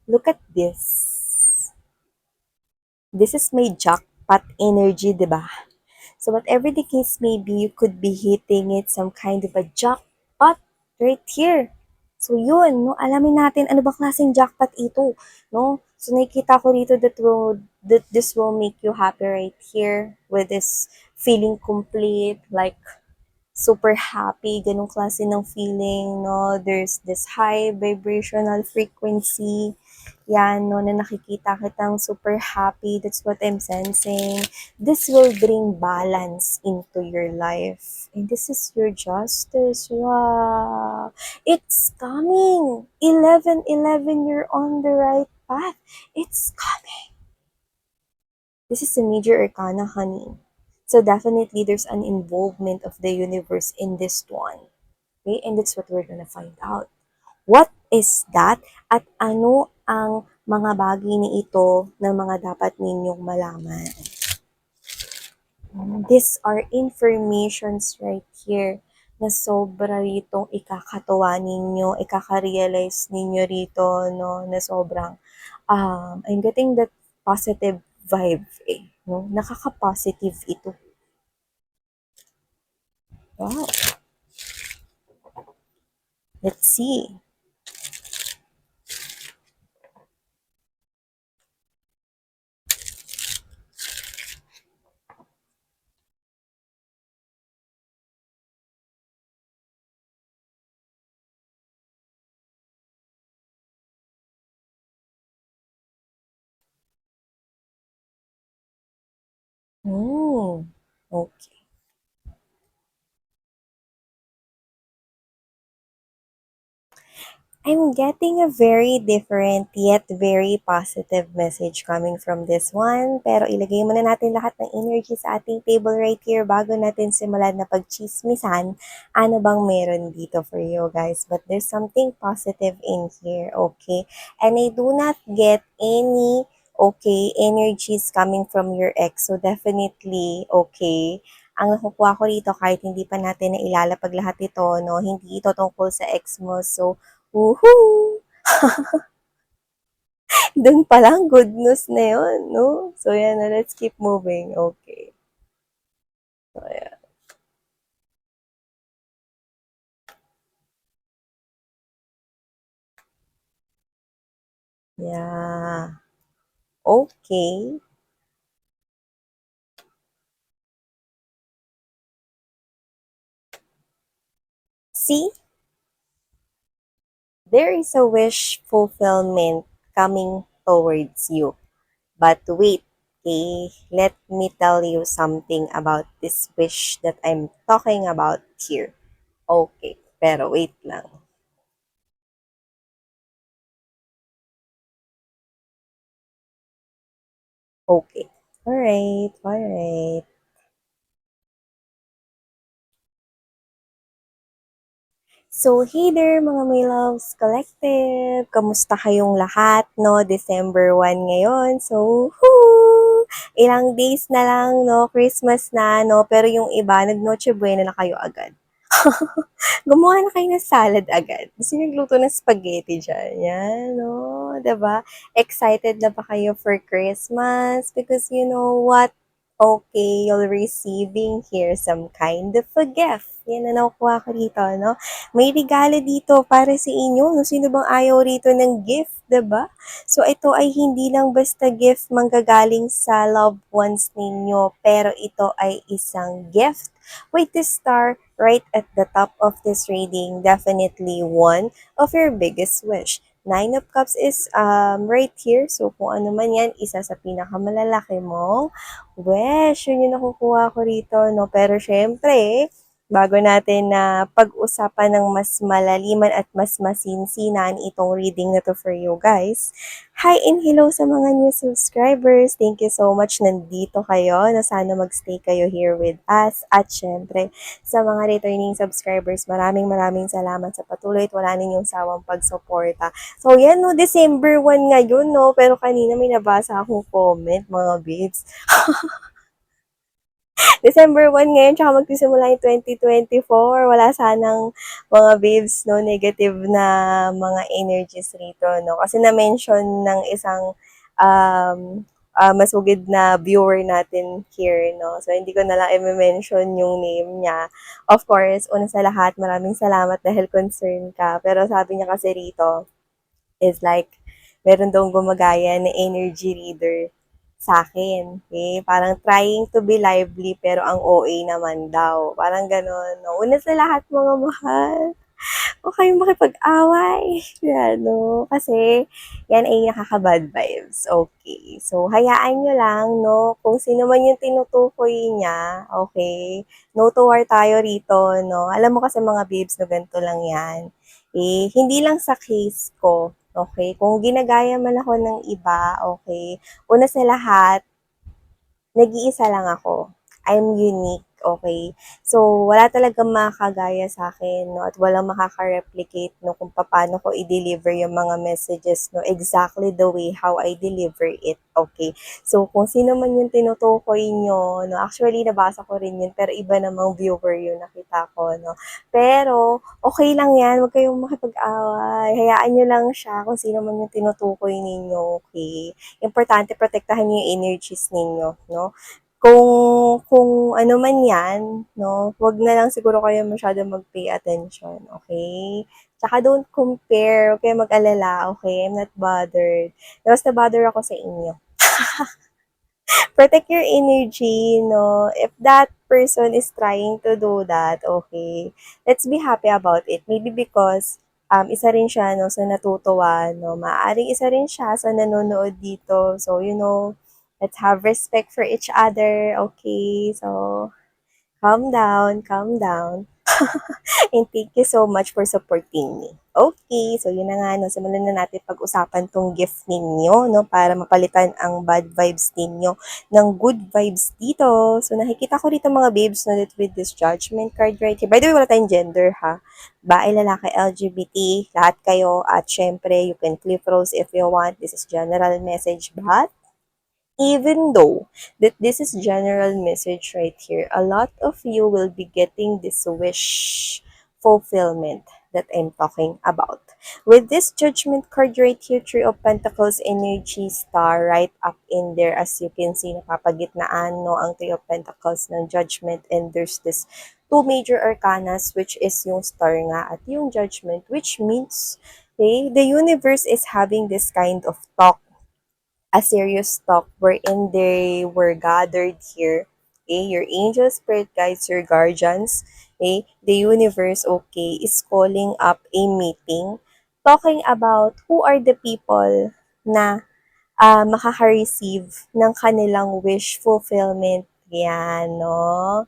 Look at this. This is my jackpot energy, di ba? So whatever the case may be, you could be hitting it some kind of a jackpot right here. So yun, no, alamin natin ano ba klaseng jackpot ito, no? So nakikita ko rito that this will make you happy right here with this feeling complete, like super happy, ganong klase ng feeling, no? There's this high vibrational frequency, yan, no, na nakikita kitang super happy. That's what I'm sensing. This will bring balance into your life. And this is your justice. Wow. It's coming. 11, you're on the right path. It's coming. This is a major arcana, honey. So definitely there's an involvement of the universe in this one. Okay? And that's what we're gonna find out. What is that? At ano ang mga bagay ni ito na mga dapat ninyong malaman? These are informations right here na sobra ritong ikakatuwa ninyo, ikaka-realize ninyo rito, no, na sobrang, I'm getting that positive vibe, eh, no? Nakaka-positive ito. Wow. Let's see. Okay. I'm getting a very different yet very positive message coming from this one. Pero ilagay muna natin lahat ng energy sa ating table right here bago natin simulan na pagchismisan. Ano bang meron dito for you guys? But there's something positive in here, okay? And I do not get any, okay, energies coming from your ex. So definitely, okay, ang nakukuha ko rito kahit hindi pa natin na ilalapag lahat ito, no? Hindi ito tungkol sa ex mo. So, woohoo! Dun palang good news na yun, no? So, yan na. Let's keep moving. Okay. So, yan. Yeah. Okay. See, there is a wish fulfillment coming towards you. But wait, okay, let me tell you something about this wish that I'm talking about here. Okay, pero wait lang. Okay. Alright, alright. So, hey there mga My Loves Collective! Kamusta kayong lahat, no? December 1 ngayon. So, whoo! Ilang days na lang, no? Christmas na, no? Pero yung iba, nag-Noche Buena na kayo agad. Gumawa na kayo ng salad agad. Gusto niyo nagluto ng spaghetti dyan. Yan, no? 'Di ba? Excited na ba kayo for Christmas? Because you know what? Okay, you're receiving here some kind of a gift. Yan na nakukuha ko dito, no? May regalo dito para sa inyo. No? Sino bang ayaw rito ng gift, 'di ba? So, ito ay hindi lang basta gift manggagaling sa loved ones ninyo, pero ito ay isang gift with the star right at the top of this reading. Definitely one of your biggest wish. Nine of Cups is right here. So, kung ano man yan, isa sa pinakamalalaki mong wish. Yun yung nakukuha ko rito, no? Pero syempre, bago natin na pag-usapan ng mas malaliman at mas masinsinan itong reading na to for you guys. Hi and hello sa mga new subscribers. Thank you so much nandito kayo na sana magstay kayo here with us. At syempre, sa mga returning subscribers, maraming maraming salamat sa patuloy at wala ninyong sawang pagsuporta. So yan no, December 1 ngayon no, pero kanina may nabasa akong comment mga babes. December 1 ngayon, tsaka magsisimula yung 2024. Wala sanang mga babes, no, negative na mga energies rito, no. Kasi na-mention ng isang masugid na viewer natin here, no. So, hindi ko na lang i-mention yung name niya. Of course, una sa lahat, maraming salamat dahil concern ka. Pero sabi niya kasi rito, is like, meron daw gumagaya na energy reader sa akin. Okay? Parang trying to be lively pero ang OA naman daw. Parang ganon. No? Una sa lahat mga mahal, huwag kayong makipag-away. Yan, no? Kasi, yan ay nakaka-bad vibes. Okay. So, hayaan nyo lang, no? Kung sino man yung tinutukoy niya, okay? No to war tayo rito, no? Alam mo kasi mga babes, no, ganito lang yan. Eh, hindi lang sa case ko, okay? Kung ginagaya man ako ng iba, okay? Una sa lahat, nag-iisa lang ako. I'm unique, okay? So, wala talagang makakagaya sa akin, no? At walang makaka-replicate, no? Kung paano ko i-deliver yung mga messages, no? Exactly the way how I deliver it, okay? So, kung sino man yung tinutukoy nyo, no? Actually, nabasa ko rin yun, pero iba namang viewer yun nakita ko, no? Pero, okay lang yan. Huwag kayong makipag-away. Hayaan nyo lang siya kung sino man yung tinutukoy ninyo, okay? Importante protektahan niyo yung energies ninyo, no? Kung ano man 'yan, no, 'wag na lang siguro kayo masyadong mag-pay attention, okay? Tsaka don't compare, huwag kayong mag-alala, okay? I'm not bothered. Basta bother ako sa inyo. Protect your energy, no? If that person is trying to do that, okay, let's be happy about it. Maybe because isa rin siya no, sa natutuwa, no? Maaaring isa rin siya sa nanonood dito. So, let's have respect for each other, okay? So, calm down, calm down. And thank you so much for supporting me. Okay, so yun na nga, no, simulan na natin pag-usapan tong gift ninyo, no, para mapalitan ang bad vibes ninyo ng good vibes dito. So nakikita ko dito mga babes, no, that with this judgment card right here. By the way, wala tayong gender, ha? Bae, lalaki, LGBT, lahat kayo. At syempre, you can clip rose if you want. This is general message, but even though that this is general message right here, a lot of you will be getting this wish fulfillment that I'm talking about. With this judgment card right here, Three of Pentacles energy star right up in there, as you can see, napapagitnaan no ang Three of Pentacles ng judgment, and there's this two major arcanas which is yung star nga at yung judgment, which means okay, the universe is having this kind of talk, a serious talk wherein they were gathered here. Okay, your angel spirit guides, your guardians, okay, the universe, okay, is calling up a meeting talking about who are the people na makaka-receive ng kanilang wish fulfillment. Yan, no?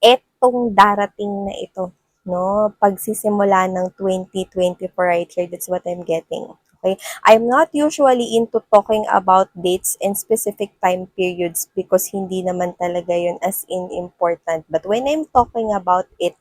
Etong darating na ito, no? Pagsisimula ng 2024 right here, that's what I'm getting. Okay? I'm not usually into talking about dates and specific time periods because hindi naman talaga yun as in important. But when I'm talking about it,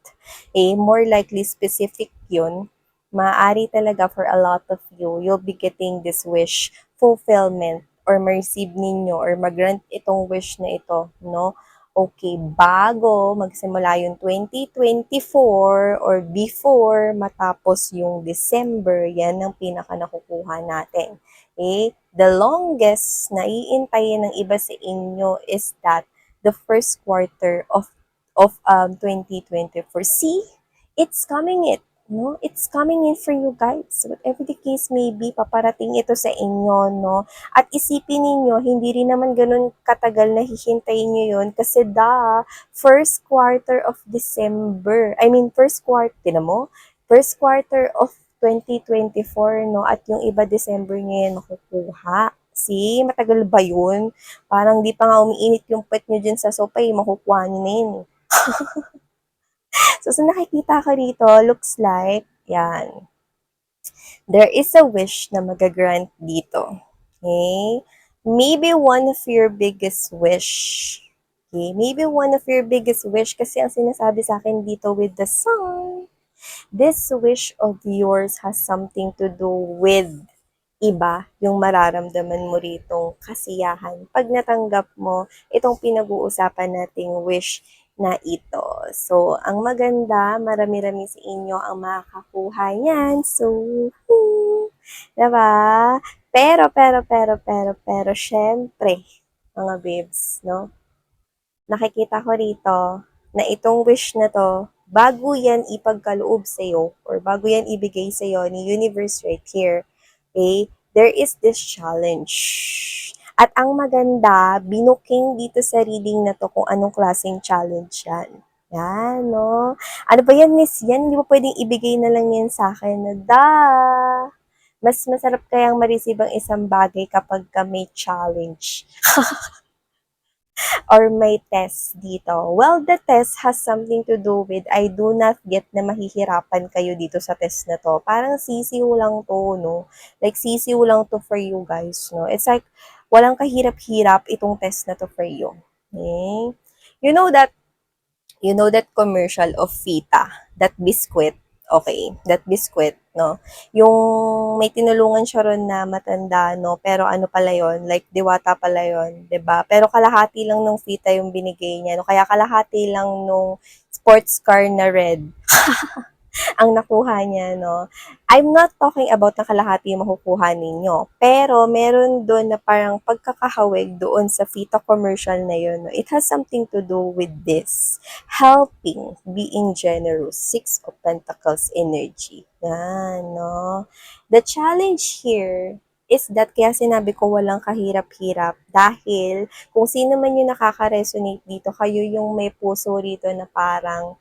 more likely specific yun, maaari talaga for a lot of you, you'll be getting this wish fulfillment or ma-receive ninyo or mag-grant itong wish na ito, no? Okay, bago magsimula yung 2024 or before matapos yung December, yan ang pinaka nakukuha natin. Okay? The longest na iintayin ng iba sa inyo is that the first quarter of 2024. See? It's coming it. No, it's coming in for you guys. Whatever the case may be, paparating ito sa inyo, no? At isipin ninyo, hindi rin naman ganun katagal na hihintayin nyo yun kasi first quarter of December, first quarter, tinan mo? First quarter of 2024, no? At yung iba December nyo yan makukuha. See, matagal ba yun? Parang di pa nga umiinit yung pet nyo dyan sa sopa, makukuha nyo na yun. So, sa nakikita ko dito, looks like, yan, there is a wish na magagrant dito. Okay? Maybe one of your biggest wish. Okay? Maybe one of your biggest wish kasi ang sinasabi sa akin dito with the sun, this wish of yours has something to do with iba yung mararamdaman mo ritong kasiyahan pag natanggap mo itong pinag-uusapan nating wish na ito. So, ang maganda, marami-rami sa inyo ang makakakuha niyan. So, diba? Pero, syempre, mga babes, no? Nakikita ko rito na itong wish na to, bago yan ipagkaloob sa'yo or bago yan ibigay sa'yo ni universe right here, okay, there is this challenge. At ang maganda, binuking dito sa reading na to kung anong klaseng challenge yan. Yan, no? Ano ba yan, miss? Yan, hindi mo pwedeng ibigay na lang yan sa akin na, mas masarap kayang ma-receive ang isang bagay kapag ka may challenge or may test dito? Well, the test has something to do with I do not get na mahihirapan kayo dito sa test na to. Parang sisiw lang to, no? Like, sisiw lang to for you guys, no? It's like, walang kahirap-hirap itong test na to for you. Okay? You know that commercial of Fita, that biscuit, okay, that biscuit, no? Yung may tinulungan siya ron na matanda, no? Pero ano pala yon, like diwata pala yon, 'di ba? Pero kalahati lang nung Fita yung binigay niya, no? Kaya kalahati lang nung sports car na red ang nakuha niya, no? I'm not talking about na kalahati yung makukuha ninyo. Pero, meron doon na parang pagkakahawig doon sa Fita commercial na yun, no? It has something to do with this. Helping, being generous, Six of Pentacles energy. Yan, no? The challenge here is that kaya sinabi ko walang kahirap-hirap dahil kung sino man yung nakaka-resonate dito, kayo yung may puso rito na parang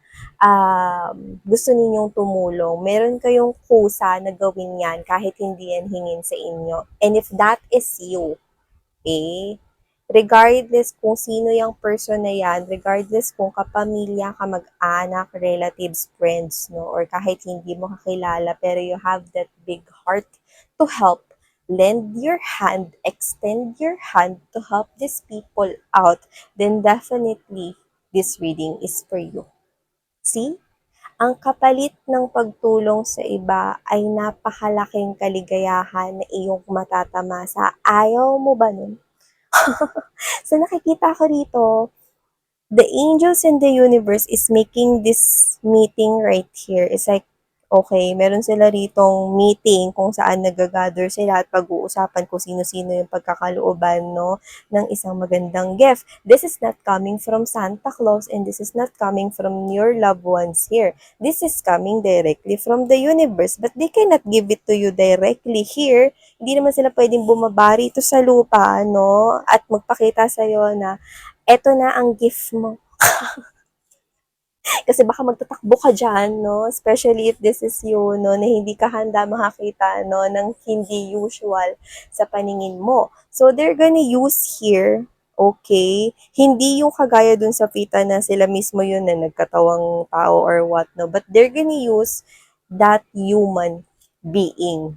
gusto ninyong tumulong, meron kayong kusa na gawin yan kahit hindi yan hingin sa inyo. And if that is you, okay, regardless kung sino yung person na yan, regardless kung kapamilya, kamag-anak, relatives, friends, no, or kahit hindi mo kakilala, pero you have that big heart to help, lend your hand, extend your hand to help these people out, then definitely this reading is for you. See? Ang kapalit ng pagtulong sa iba ay napakalaking kaligayahan na iyong matatamasa. Ayaw mo ba nun? So nakikita ko rito, the angels in the universe is making this meeting right here. It's like, okay, meron sila ritong meeting kung saan nagagather sila at pag-uusapan kung sino-sino yung pagkakalooban, no, ng isang magandang gift. This is not coming from Santa Claus and this is not coming from your loved ones here. This is coming directly from the universe, but they cannot give it to you directly here. Hindi naman sila pwedeng bumabari ito sa lupa, no, at magpakita sa'yo na eto na ang gift mo. Kasi baka magtatakbo ka dyan, no? Especially if this is you, no? Na hindi ka handa makakita, no? Ng hindi usual sa paningin mo. So, they're gonna use here, okay? Hindi yung kagaya dun sa Fita na sila mismo yun na nagkatawang tao or what, no? But they're gonna use that human being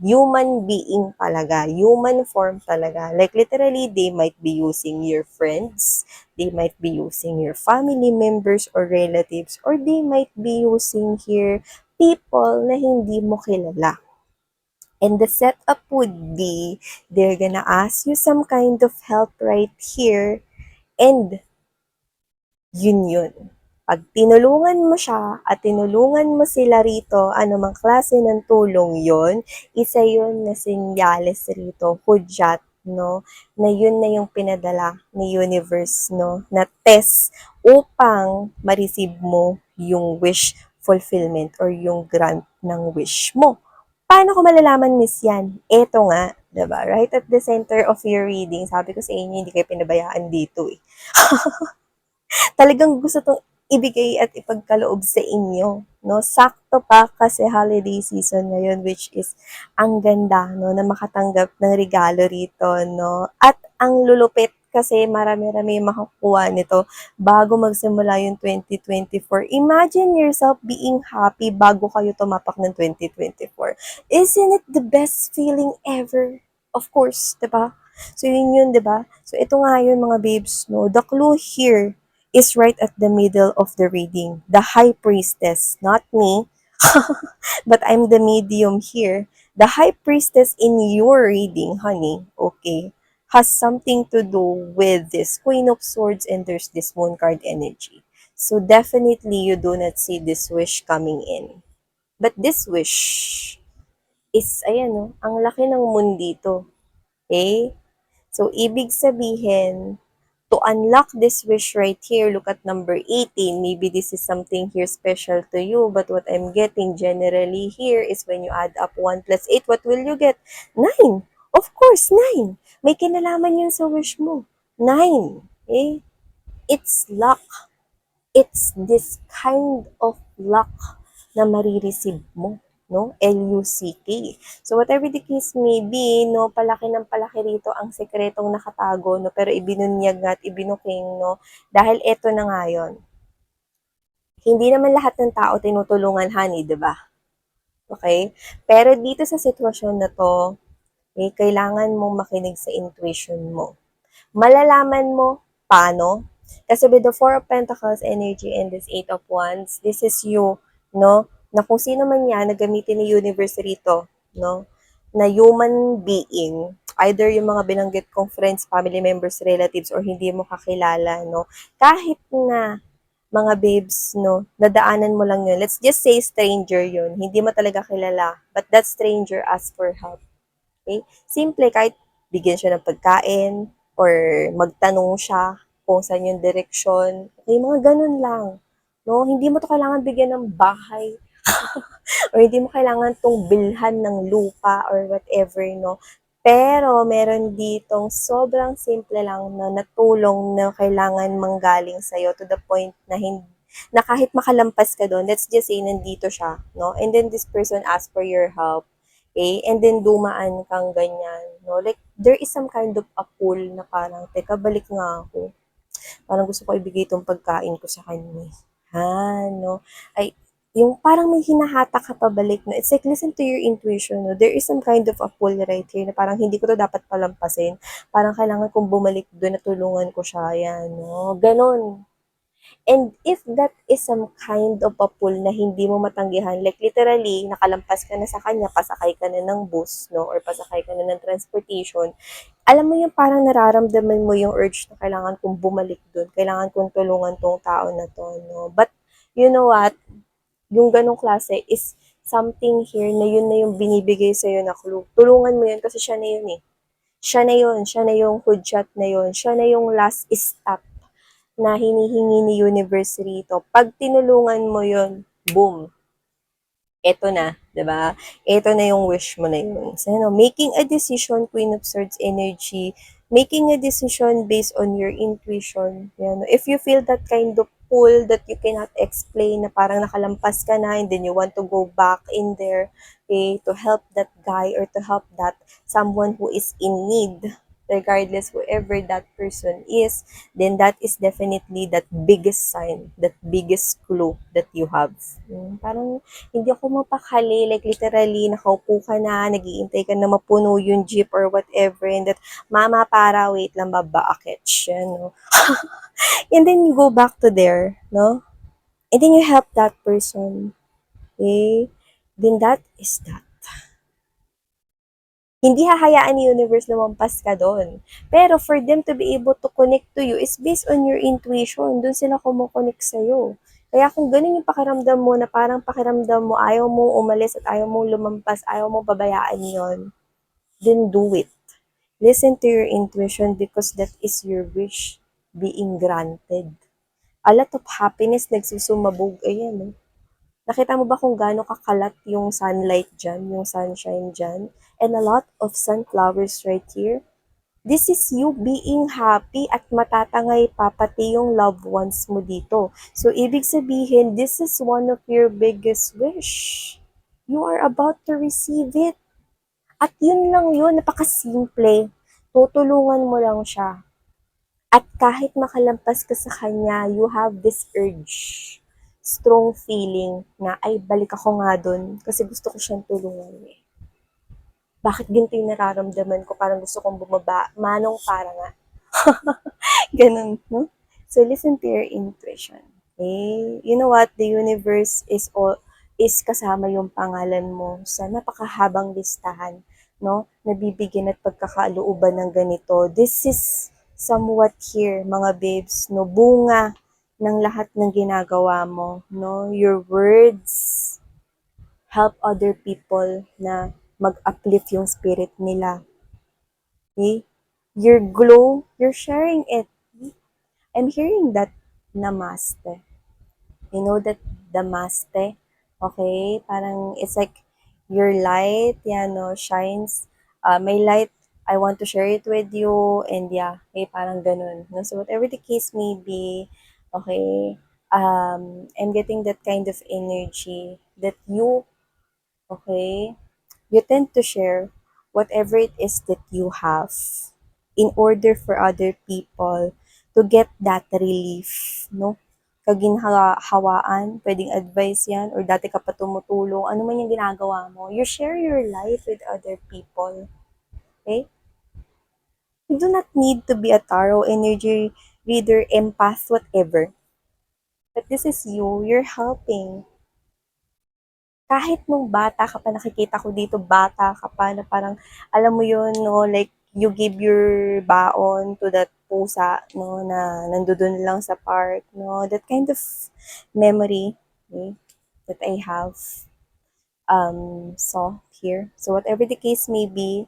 talaga, human form talaga. Like literally, they might be using your friends, they might be using your family members or relatives, or they might be using here people na hindi mo kilala. And the setup would be, they're gonna ask you some kind of help right here, and yun. Pag tinulungan mo siya at tinulungan mo sila rito, anumang klase ng tulong yon, isa yun na senyales rito, hudyat, no, na yun na yung pinadala ni universe, no, na test upang ma-receive mo yung wish fulfillment or yung grant ng wish mo. Paano ko malalaman, miss, yan? Eto nga, diba? Right at the center of your reading, sabi ko sa inyo, hindi kayo pinabayaan dito eh. Talagang gusto tong ibigay at ipagkaloob sa inyo, no? Sakto pa kasi holiday season ngayon, which is ang ganda, no, na makatanggap ng regalo rito, no? At ang lulupit kasi marami-rami makukuha nito bago magsimula yung 2024. Imagine yourself being happy bago kayo tumapak ng 2024. Isn't it the best feeling ever? Of course, 'di ba? So yun, 'di ba? So ito nga yun, mga babes, no? The clue here is right at the middle of the reading. The High Priestess, not me, but I'm the medium here. The High Priestess in your reading, honey, okay, has something to do with this Queen of Swords and there's this Moon card energy. So definitely you do not see this wish coming in. But this wish is, ayan o, ang laki ng moon dito. Okay? So, ibig sabihin, to unlock this wish right here, look at number 18. Maybe this is something here special to you, but what I'm getting generally here is when you add up 1 plus 8, what will you get? 9. Of course, 9. May kinalaman yun sa wish mo. 9. Okay? It's luck. It's this kind of luck na marireceive mo, no? L-U-C-K. So, whatever the case may be, no, palaki ng palaki rito ang sekretong nakatago, no, pero ibinunyag nga at ibinuking, no, dahil eto na nga yun. Hindi naman lahat ng tao tinutulungan, honey, di ba? Okay? Pero dito sa sitwasyon na to, kailangan mong makinig sa intuition mo. Malalaman mo paano. Kasi with the Four of Pentacles energy and this Eight of Wands, this is you, no? Na kung sino man yan, na gamitin ni universe rito, no? Na human being, either yung mga binanggit kong friends, family members, relatives, or hindi mo kakilala, no? Kahit na mga babes, no, nadaanan mo lang yun. Let's just say stranger yun. Hindi mo talaga kilala. But that stranger asked for help. Okay? Simple, kahit bigyan siya ng pagkain, or magtanong siya kung saan yung direksyon. Okay, mga ganun lang. No? Hindi mo to kailangan bigyan ng bahay, or hindi mo kailangan tong bilhan ng lupa, or whatever, no? Pero, meron ditong sobrang simple lang na natulong na kailangan manggaling sa'yo to the point na na kahit makalampas ka doon, let's just say, nandito siya, no? And then, this person asked for your help. Okay? And then, dumaan kang ganyan, no? Like, there is some kind of a pull na parang, teka, balik nga ako. Parang gusto ko ibigay itong pagkain ko sa kanya. Ha, no? Ay, yung parang may hinahata ka pabalik, no? It's like, listen to your intuition, no? There is some kind of a pull right here na parang hindi ko to dapat palampasin. Parang kailangan kong bumalik doon na tulungan ko siya. Yan, no? Ganon. And if that is some kind of a pull na hindi mo matanggihan, like literally, nakalampas ka na sa kanya, pasakay ka na ng bus, no? Or pasakay ka na ng transportation, alam mo yung parang nararamdaman mo yung urge na kailangan kong bumalik doon, kailangan kong tulungan tong tao na to, no? But, you know what? Yung ganong klase is something here na yun na yung binibigay sa'yo na clue. Tulungan mo yun kasi siya na yun eh. Siya na yung hudshot na yun. Siya na yung last stop na hinihingi ni universe rito. Pag tinulungan mo yun, boom, eto na, 'di ba? Eto na yung wish mo na yun. So, making a decision, Queen of Swords energy, making a decision based on your intuition. Yan. If you feel that kind of pull that you cannot explain, na parang nakalampas ka na and then you want to go back in there, okay, to help that guy or to help that someone who is in need, regardless whoever that person is, then that is definitely that biggest sign, that biggest clue that you have. Parang hindi ako mapakali, like literally, nakaupo ka na, nag-iintay ka na mapuno yung jeep or whatever, and that, mama, para, wait lang, babaakit siya, no? And then you go back to there, no? And then you help that person, okay? Then that is that. Hindi hahayaan ni universe na mampas ka doon. Pero for them to be able to connect to you is based on your intuition. Doon sila kumukonect sa'yo. Kaya kung ganun yung pakiramdam mo na parang pakiramdam mo ayaw mong umalis at ayaw mong lumampas, ayaw mong pabayaan yon, then do it. Listen to your intuition because that is your wish being granted. A lot of happiness nagsusumabog. Ayan, nakita mo ba kung gaano kakalat yung sunlight dyan, yung sunshine dyan? And a lot of sunflowers right here. This is you being happy at matatangay pa pati yung loved ones mo dito. So, ibig sabihin, this is one of your biggest wish. You are about to receive it. At yun lang yun, napakasimple. Tutulungan mo lang siya. At kahit makalampas ka sa kanya, you have this urge, strong feeling na, ay, balik ako nga dun kasi gusto ko siyang tulungan eh. Bakit ganito yung nararamdaman ko? Parang gusto kong bumaba. Manong para nga. Ganun, no? So, listen to your intuition. Okay? You know what? The universe is all, is kasama yung pangalan mo sa napakahabang listahan, no? Nabibigyan at pagkakaalooban ng ganito. This is somewhat here, mga babes, no? Bunga ng lahat ng ginagawa mo, no? Your words help other people na mag-uplift yung spirit nila. Okay? Your glow, you're sharing it. I'm hearing that namaste. You know that namaste? Okay? Parang it's like your light, yeah, no, shines. My light, I want to share it with you. And yeah, okay, parang ganun. No? So whatever the case may be, okay, I'm getting that kind of energy that you, okay, you tend to share whatever it is that you have in order for other people to get that relief, no? Kaginhawaan, pwedeng advice yan, or dati ka pa tumutulong, ano man yung ginagawa mo, you share your life with other people, okay? You do not need to be a tarot, energy reader, empath, whatever. But this is you, you're helping. Kahit nung bata ka pa, nakikita ko dito, bata ka pa, na parang, alam mo yun, no, like, you give your baon to that pusa, no, na nandoon lang sa park, no, that kind of memory, okay, that I have, saw here. So, whatever the case may be,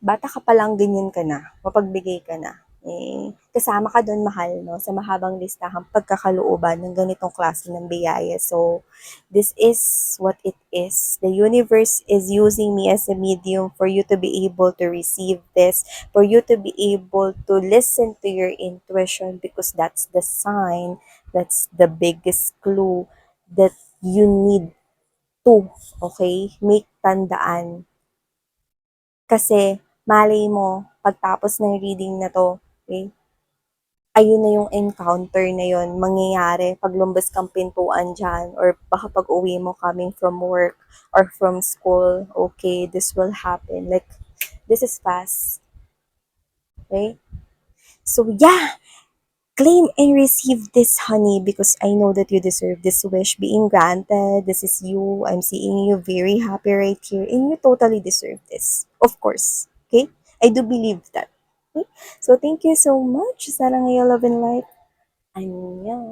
bata ka pa lang, ganyan ka na, mapagbigay ka na. Eh, kasama ka doon, mahal, no, sa mahabang listahang pagkakalooban ng ganitong klase ng biyaya. So, this is what it is. The universe is using me as a medium for you to be able to receive this, for you to be able to listen to your intuition, because that's the sign, that's the biggest clue that you need to, okay, make tandaan. Kasi, malay mo, pagtapos ng reading na to, okay, ayun na yung encounter na yun, mangyayari pag lumbas kang pintuan dyan, or baka pag uwi mo coming from work or from school, okay, this will happen. Like, this is fast. Okay? So, yeah, claim and receive this, honey, because I know that you deserve this wish being granted. This is you. I'm seeing you very happy right here, and you totally deserve this. Of course. Okay? I do believe that. Okay? So, thank you so much. Sarang love and light. Annyeong.